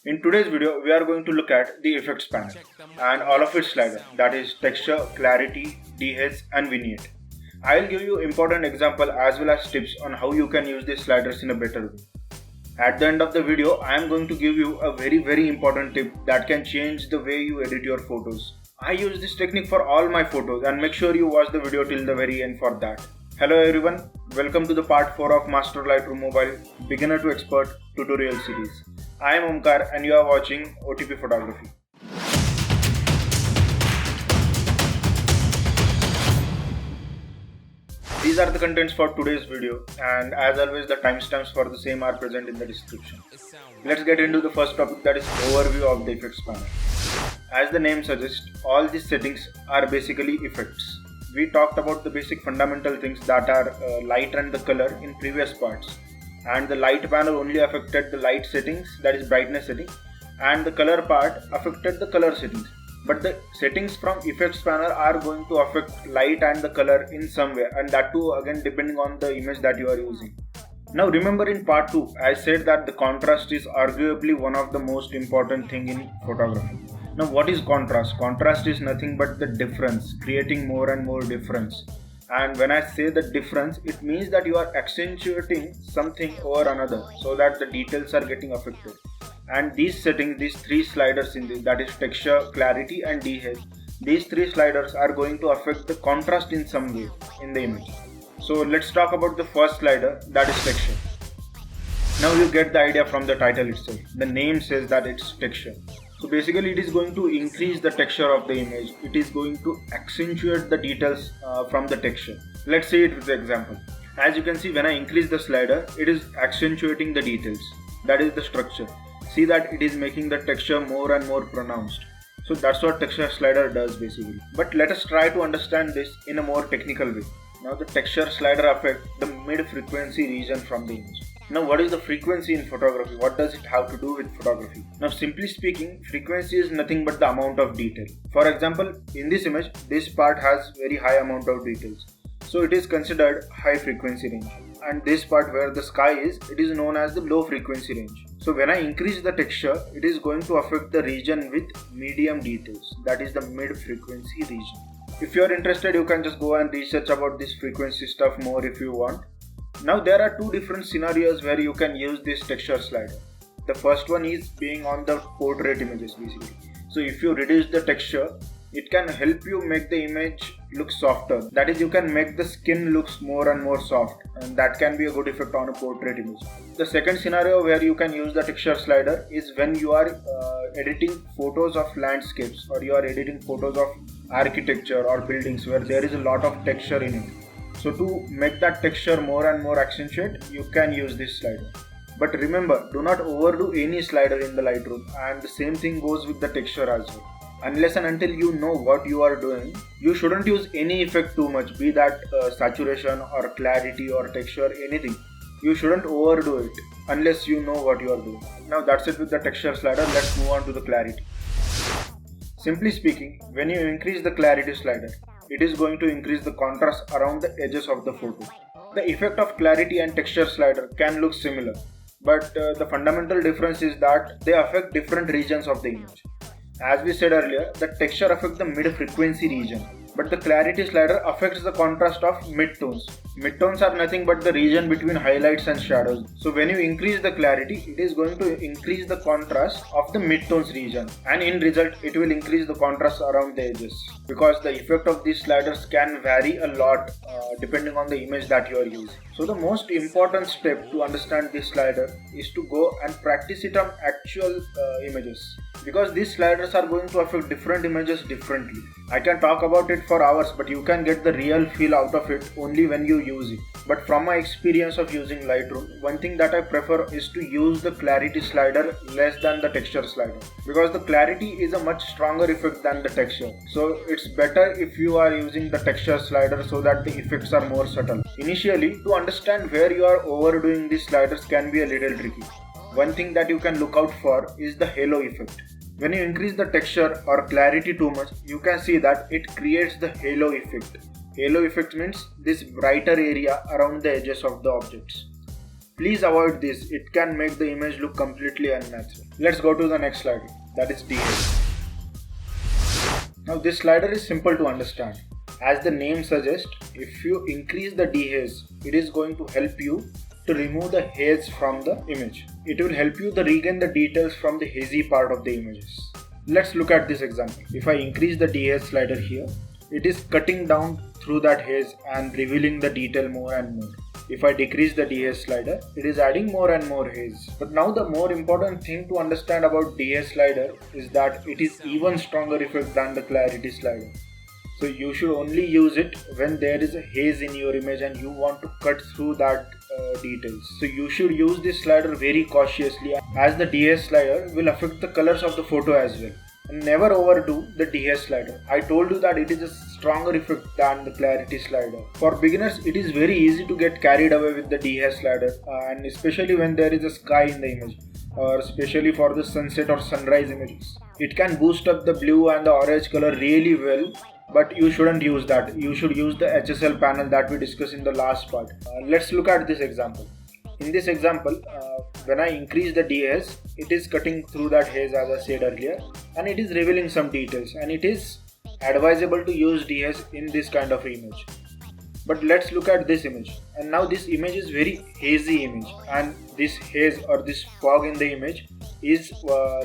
In today's video, we are going to look at the effects panel and all of its sliders, that is texture, clarity, dehaze and vignette. I will give you important example as well as tips on how you can use these sliders in a better way. At the end of the video, I am going to give you a very important tip that can change the way you edit your photos. I use this technique for all my photos and make sure you watch the video till the very end for that. Hello everyone, welcome to the part 4 of Master Lightroom Mobile Beginner to Expert tutorial series. I am Omkar and you are watching OTP Photography. These are the contents for today's video, and as always the timestamps for the same are present in the description. Let's get into the first topic, that is overview of the effects panel. As the name suggests, all these settings are basically effects. We talked about the basic fundamental things that are light and the color in previous parts, and the light panel only affected the light settings, that is brightness setting, and the color part affected the color settings. But the settings from effects panel are going to affect light and the color in some way, and that too again depending on the image that you are using. Now remember, in part 2 I said that the contrast is arguably one of the most important thing in photography. Now what is contrast? Contrast is nothing but the difference, creating more and more difference. And when I say the difference, it means that you are accentuating something over another so that the details are getting affected. And these settings, these three sliders in this, that is texture, clarity and dehaze, these three sliders are going to affect the contrast in some way in the image. So let's talk about the first slider, that is texture. Now you get the idea from the title itself. The name says that it's texture. So basically it is going to increase the texture of the image. It is going to accentuate the details from the texture. Let's see it with the example. As you can see, when I increase the slider, it is accentuating the details. That is the structure. See that it is making the texture more and more pronounced. So that's what texture slider does basically. But let us try to understand this in a more technical way. Now the texture slider affects the mid-frequency region from the image. Now what is the frequency in photography? What does it have to do with photography? Now simply speaking, frequency is nothing but the amount of detail. For example, in this image, this part has very high amount of details. So it is considered high frequency range. And this part where the sky is, it is known as the low frequency range. So when I increase the texture, it is going to affect the region with medium details. That is the mid frequency region. If you are interested, you can just go and research about this frequency stuff more if you want. Now there are two different scenarios where you can use this texture slider. The first one is being on the portrait images basically. So if you reduce the texture, it can help you make the image look softer. That is, you can make the skin looks more and more soft, and that can be a good effect on a portrait image. The second scenario where you can use the texture slider is when you are editing photos of landscapes, or you are editing photos of architecture or buildings where there is a lot of texture in it. So to make that texture more and more accentuate, you can use this slider. But remember, do not overdo any slider in the Lightroom, and the same thing goes with the texture as well. Unless and until you know what you are doing, you shouldn't use any effect too much, be that saturation or clarity or texture, anything. You shouldn't overdo it unless you know what you are doing. Now that's it with the texture slider. Let's move on to the clarity. Simply speaking, when you increase the clarity slider, it is going to increase the contrast around the edges of the photo. The effect of clarity and texture slider can look similar, but the fundamental difference is that they affect different regions of the image. As we said earlier, the texture affects the mid-frequency region, but the clarity slider affects the contrast of mid-tones. Mid-tones are nothing but the region between highlights and shadows. So when you increase the clarity, it is going to increase the contrast of the mid-tones region, and in result, it will increase the contrast around the edges, because the effect of these sliders can vary a lot depending on the image that you are using. So the most important step to understand this slider is to go and practice it on actual images, because these sliders are going to affect different images differently. I can talk about it for hours, but you can get the real feel out of it only when you use it. But from my experience of using Lightroom, one thing that I prefer is to use the clarity slider less than the texture slider, because the clarity is a much stronger effect than the texture. So it's better if you are using the texture slider so that the effects are more subtle. Initially, to understand where you are overdoing these sliders can be a little tricky. One thing that you can look out for is the halo effect. When you increase the texture or clarity too much, you can see that it creates the halo effect. Halo effect means this brighter area around the edges of the objects. Please avoid this, it can make the image look completely unnatural. Let's go to the next slider, that is Dehaze. Now this slider is simple to understand. As the name suggests, if you increase the dehaze, it is going to help you to remove the haze from the image. It will help you to regain the details from the hazy part of the images. Let's look at this example. If I increase the dehaze slider here, it is cutting down through that haze and revealing the detail more and more. If I decrease the dehaze slider, it is adding more and more haze. But now the more important thing to understand about dehaze slider is that it is even stronger effect than the clarity slider. So you should only use it when there is a haze in your image and you want to cut through that details. So you should use this slider very cautiously, as the dehaze slider will affect the colors of the photo as well. And never overdo the dehaze slider. I told you that it is a stronger effect than the clarity slider. For beginners, it is very easy to get carried away with the dehaze slider, and especially when there is a sky in the image, or especially for the sunset or sunrise images. It can boost up the blue and the orange color really well, but you shouldn't use that. You should use the HSL panel that we discussed in the last part. Let's look at this example. In this example, when I increase the dehaze, it is cutting through that haze as I said earlier, and it is revealing some details, and it is advisable to use dehaze in this kind of image. But let's look at this image, and now this image is very hazy image, and this haze or this fog in the image is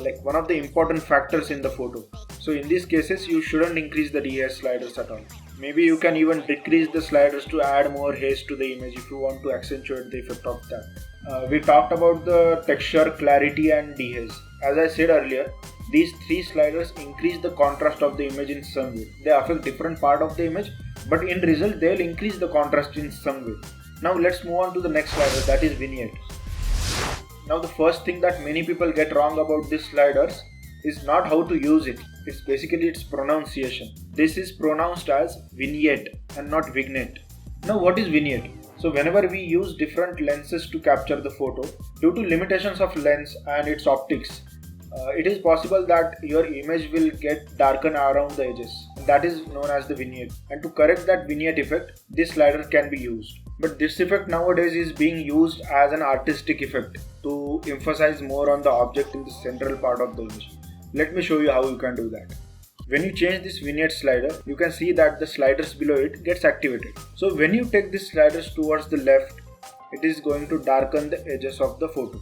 like one of the important factors in the photo. So in these cases, you shouldn't increase the dehaze sliders at all. Maybe you can even decrease the sliders to add more haze to the image if you want to accentuate the effect of that. We talked about the texture, clarity and dehaze. As I said earlier, these three sliders increase the contrast of the image in some way. They affect different part of the image, but in result they will increase the contrast in some way. Now let's move on to the next slider, that is Vignette. Now the first thing that many people get wrong about these sliders is not how to use it. It's basically its pronunciation. This is pronounced as Vignette and not Vignette. Now what is Vignette? So whenever we use different lenses to capture the photo, due to limitations of lens and its optics, it is possible that your image will get darkened around the edges. That is known as the vignette. And to correct that vignette effect, this slider can be used. But this effect nowadays is being used as an artistic effect to emphasize more on the object in the central part of the image. Let me show you how you can do that. When you change this vignette slider, you can see that the sliders below it gets activated. So when you take these sliders towards the left, it is going to darken the edges of the photo.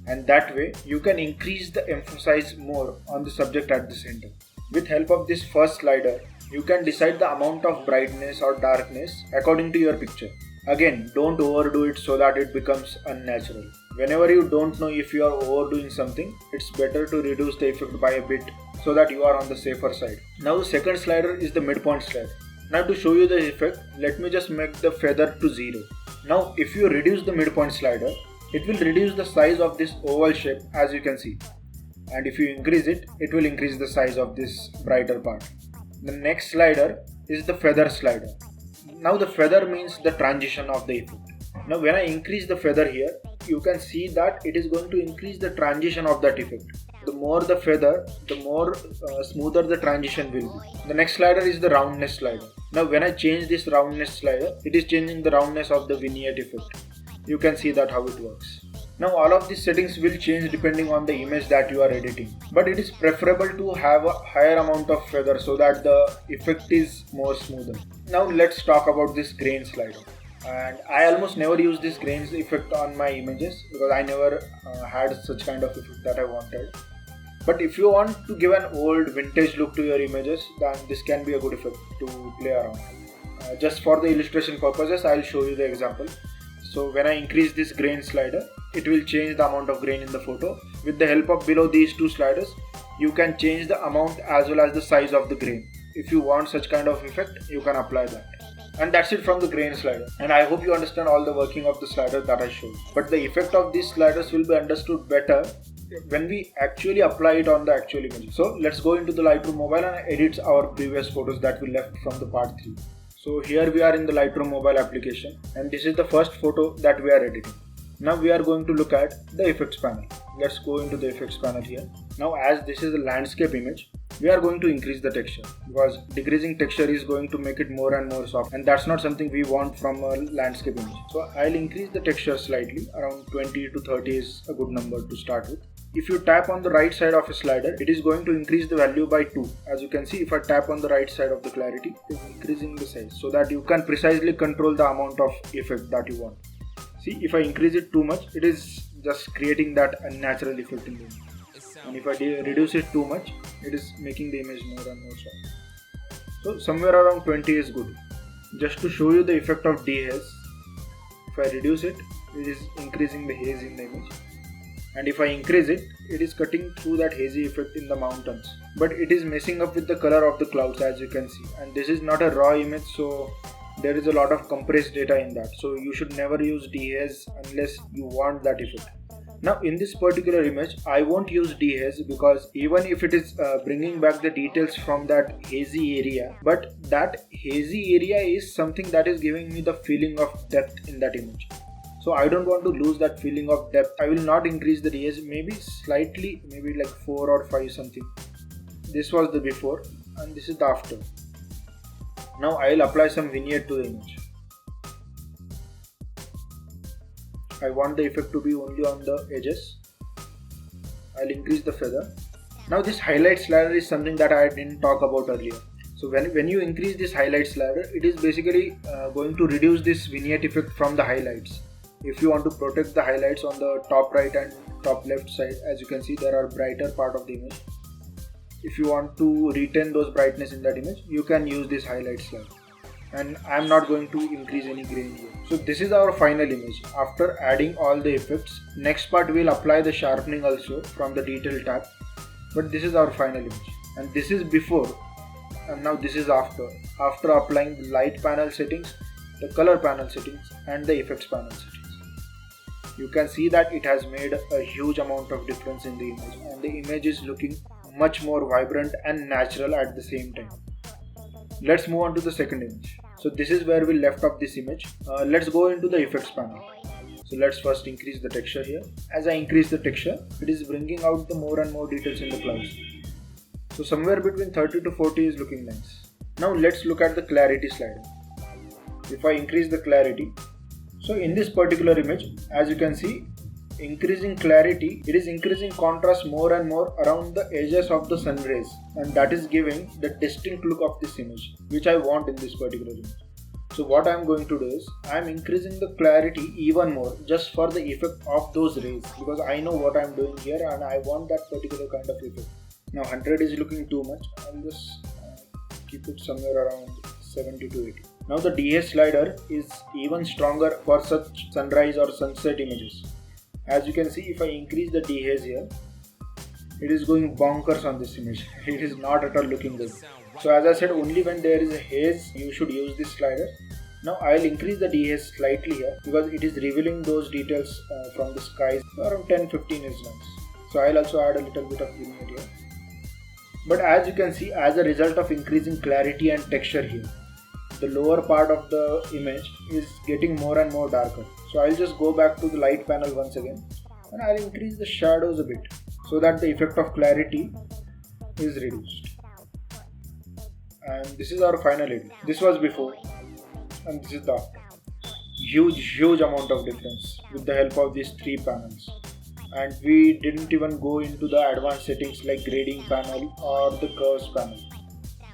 And that way you can increase the emphasis more on the subject at the center. With help of this first slider, you can decide the amount of brightness or darkness according to your picture. Again, don't overdo it so that it becomes unnatural. Whenever you don't know if you are overdoing something, it's better to reduce the effect by a bit so that you are on the safer side. Now the second slider is the midpoint slider. Now to show you the effect, let me just make the feather to 0. Now if you reduce the midpoint slider, it will reduce the size of this oval shape as you can see. And if you increase it, it will increase the size of this brighter part. The next slider is the feather slider. Now the feather means the transition of the effect. Now when I increase the feather here, you can see that it is going to increase the transition of that effect. The more the feather, the more smoother the transition will be. The next slider is the roundness slider. Now when I change this roundness slider, it is changing the roundness of the vignette effect. You can see that how it works. Now all of these settings will change depending on the image that you are editing. But it is preferable to have a higher amount of feather so that the effect is more smoother. Now let's talk about this grain slider. And I almost never use this grain effect on my images because I never had such kind of effect that I wanted. But if you want to give an old vintage look to your images, then this can be a good effect to play around. Just for the illustration purposes, I'll show you the example. So when I increase this grain slider, it will change the amount of grain in the photo. With the help of below these two sliders, you can change the amount as well as the size of the grain. If you want such kind of effect, you can apply that. And that's it from the grain slider. And I hope you understand all the working of the slider that I showed. But the effect of these sliders will be understood better when we actually apply it on the actual image. So let's go into the Lightroom Mobile and edit our previous photos that we left from the part 3. So here we are in the Lightroom Mobile application, and this is the first photo that we are editing. Now we are going to look at the effects panel. Let's go into the effects panel here. Now as this is a landscape image, we are going to increase the texture, because decreasing texture is going to make it more and more soft, and that's not something we want from a landscape image. So I'll increase the texture slightly. Around 20 to 30 is a good number to start with. If you tap on the right side of a slider, it is going to increase the value by 2. As you can see, if I tap on the right side of the clarity, it is increasing the size so that you can precisely control the amount of effect that you want. See, if I increase it too much, it is just creating that unnatural effect in the image. And if I reduce it too much, it is making the image more and more soft. So somewhere around 20 is good. Just to show you the effect of dehaze, if I reduce it, it is increasing the haze in the image. And if I increase it, it is cutting through that hazy effect in the mountains. But it is messing up with the color of the clouds, as you can see. And this is not a raw image, so there is a lot of compressed data in that. So you should never use dehaze unless you want that effect. Now in this particular image, I won't use dehaze, because even if it is bringing back the details from that hazy area, but that hazy area is something that is giving me the feeling of depth in that image. So I don't want to lose that feeling of depth. I will not increase the dehaze, maybe slightly, maybe like 4 or 5 something. This was the before and this is the after. Now I'll apply some vignette to the image. I want the effect to be only on the edges. I'll increase the feather. Now this highlight slider is something that I didn't talk about earlier. So when you increase this highlight slider, it is basically going to reduce this vignette effect from the highlights. If you want to protect the highlights on the top right and top left side, as you can see, there are brighter part of the image. If you want to retain those brightness in that image, you can use this highlight slider. And I am not going to increase any grain here. So this is our final image. After adding all the effects, next part we'll apply the sharpening also from the detail tab. But this is our final image. And this is before, and now this is after. After applying the light panel settings, the color panel settings, and the effects panel settings. You can see that it has made a huge amount of difference in the image, and the image is looking much more vibrant and natural at the same time. Let's move on to the second image. So this is where we left off this image. Let's go into the effects panel. So let's first increase the texture here. As I increase the texture, it is bringing out the more and more details in the clouds. So somewhere between 30 to 40 is looking nice. Now let's look at the clarity slider. If I increase the clarity, so in this particular image, as you can see, increasing clarity, it is increasing contrast more and more around the edges of the sun rays, and that is giving the distinct look of this image, which I want in this particular image. So what I am going to do is, I am increasing the clarity even more just for the effect of those rays, because I know what I am doing here and I want that particular kind of effect. Now 100 is looking too much, I will just keep it somewhere around 70 to 80. Now the Dehaze slider is even stronger for such sunrise or sunset images. As you can see, if I increase the dehaze here, it is going bonkers on this image. It is not at all looking good. So as I said, only when there is a haze, you should use this slider. Now I'll increase the dehaze slightly here, because it is revealing those details from the skies. Around 10-15 is nice. So I'll also add a little bit of vignette here. But as you can see, as a result of increasing clarity and texture here, the lower part of the image is getting more and more darker. So I'll just go back to the light panel once again, and I'll increase the shadows a bit so that the effect of clarity is reduced. And this is our final edit. This was before and this is the after. Huge amount of difference with the help of these 3 panels. And we didn't even go into the advanced settings like grading panel or the curves panel.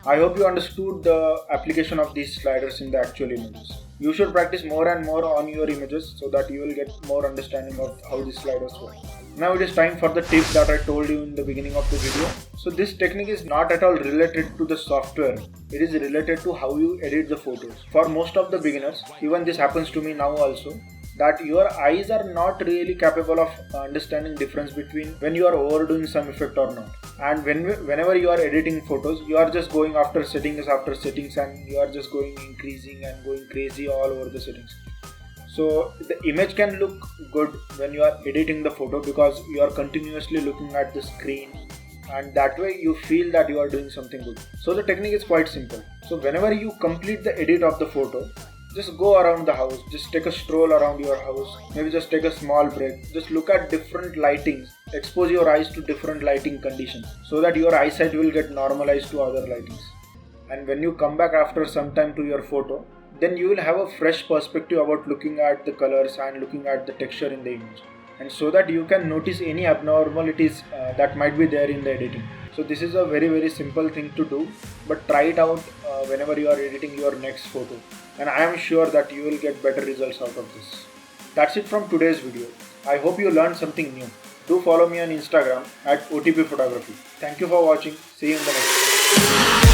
I hope you understood the application of these sliders in the actual images. You should practice more and more on your images so that you will get more understanding of how these sliders work. Now it is time for the tip that I told you in the beginning of the video. So this technique is not at all related to the software. It is related to how you edit the photos. For most of the beginners, even this happens to me now also, that your eyes are not really capable of understanding difference between when you are overdoing some effect or not. And whenever you are editing photos, you are just going after settings and you are just going increasing and going crazy all over the settings. So the image can look good when you are editing the photo because you are continuously looking at the screen, and that way you feel that you are doing something good. So the technique is quite simple. So whenever you complete the edit of the photo, Just go around the house, just take a stroll around your house, maybe just take a small break, just look at different lightings, expose your eyes to different lighting conditions so that your eyesight will get normalized to other lightings. And when you come back after some time to your photo, then you will have a fresh perspective about looking at the colors and looking at the texture in the image, and so that you can notice any abnormalities that might be there in the editing. So this is a very simple thing to do, but try it out whenever you are editing your next photo, and I am sure that you will get better results out of this. That's it from today's video. I hope you learned something new. Do follow me on Instagram at OTP Photography. Thank you for watching. See you in the next one.